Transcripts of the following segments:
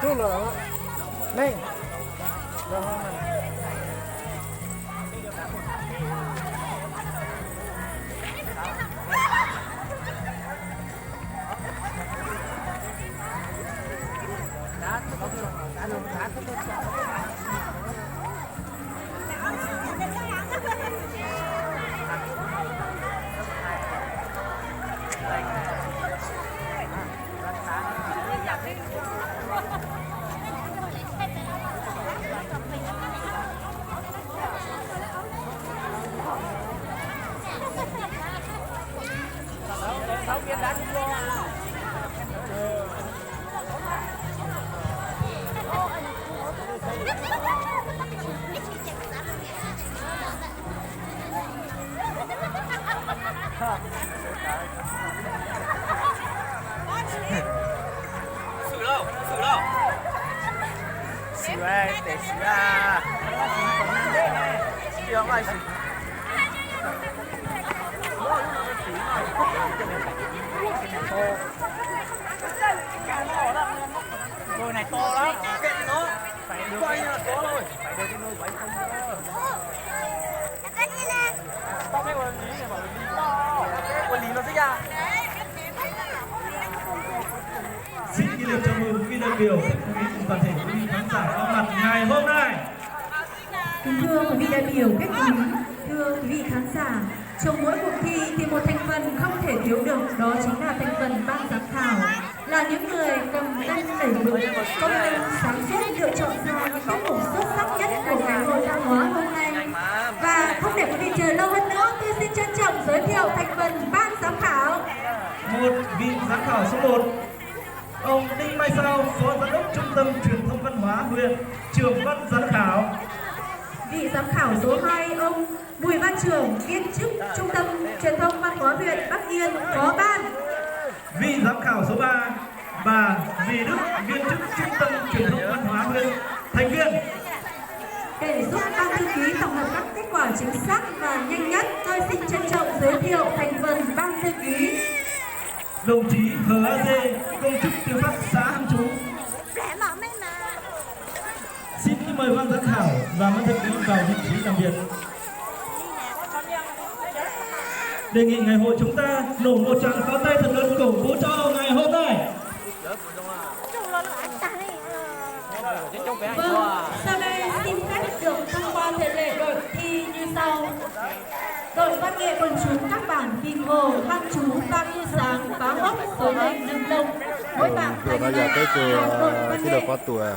Chú lửa đây rồi không này. Sáu viên đá cũng lo. Xử đâu? Xử ai? Để xử à? Xử không ai xử? Đôi này to lắm. Nó Phải được coi như là có rồi. phải được cái đôi 7 không cơ. Tao mấy con lý này bảo lý to. Con lý nó thích à? Xin kính được chào mừng quý đại biểu, quý toàn thể quý vị khán giả có mặt ngày hôm nay. Kính thưa quý vị đại biểu, các quý, thưa quý vị khán giả, trong mỗi cuộc thi thì một thành phần không thể thiếu được, đó chính là thành phần ban giám khảo, là những người cầm cân đẩy mực, công minh sáng suốt lựa chọn ra những tiết mục xuất sắc nhất của ngày hội văn hóa hôm nay. Và không để quý vị chờ lâu hơn nữa, tôi xin trân trọng giới thiệu thành phần ban giám khảo. Một vị giám khảo số 1, ông Đinh Mai Sao, Phó Giám đốc Trung tâm Truyền thông Văn hóa huyện, trưởng ban giám khảo. Vị giám khảo số 2, ông Bùi Văn Trưởng, viên chức Trung tâm Truyền thông Văn hóa huyện Bắc Yên, phó ban. Vị giám khảo số 3, bà Vì Đức, viên chức Trung tâm Truyền thông Văn hóa huyện, thành viên. Để giúp ban thư ký tổng hợp các kết quả chính xác và nhanh nhất, tôi xin trân trọng giới thiệu thành phần ban thư ký. Đồng chí Hờ A Dê, công chức tư pháp xã Hang Chú. Xin kính mời ban giám khảo và ban thư ký vào vị trí làm việc. Đề nghị ngày hội chúng ta nổ một tràng pháo tay thật lớn cổ vũ cho ngày hôm nay. Vâng, sau đây xin phép được thông qua thể lệ đội thi như sau. Đội văn nghệ quần chúng các bản Kinh Hồ, Hang Chú, Ba Cư Sáng, Bá Hốc, Suối Hình, Nâng Lông. Mỗi bạn thành bây giờ tới là chùa đội văn khi được nghệ. có tuổi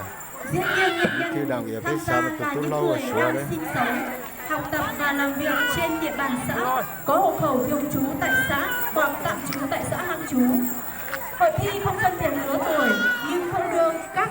Diễn viên nghệ khi nhân đảng ủy tham phía gia sau là một những lâu ở người chùa đang đấy. sinh sống, học tập và làm việc trên địa bàn xã, có hộ khẩu thường trú tại xã hoặc tạm trú tại xã Hang Chú. Hội thi không phân biệt lứa tuổi nhưng không đưa các